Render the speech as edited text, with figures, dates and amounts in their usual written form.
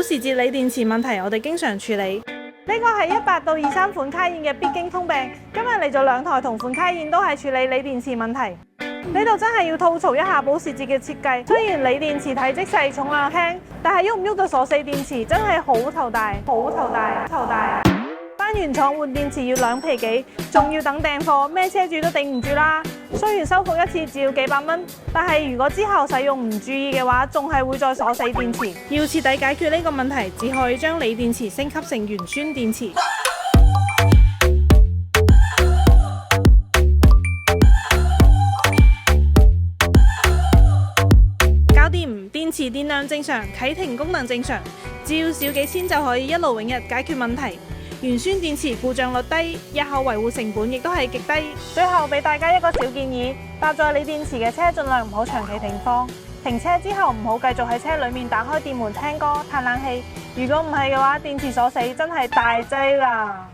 時捷鋰電池問題，我哋經常處理。呢個係18到23款卡宴嘅必經通病。今日嚟咗2台同款卡宴都係處理鋰電池問題。呢度真係要吐槽一下保時捷嘅設計。雖然鋰電池體積細、重量輕，但係喐唔喐就鎖死電池，真係好頭大，好頭大，頭大。返原廠換電池要2皮幾，仲要等訂貨，咩車主都頂唔住啦。雖然修復一次只要幾百蚊，但係如果之後使用唔注意嘅話，仲係會再鎖死電池。要徹底解決呢個問題，只可以將鋰電池升級成鉛酸電池。搞掂，電池電量正常，啟停功能正常，只要少幾千就可以一勞永逸解決問題。鉛酸電池故障率低，日後維護成本亦都係極低。最後俾大家一個小建議，搭載鋰電池嘅車盡量唔好長期停放，停車之後唔好繼續喺車裡面打開電門聽歌、嘆冷氣。如果唔係嘅話，電池鎖死真係大劑啦。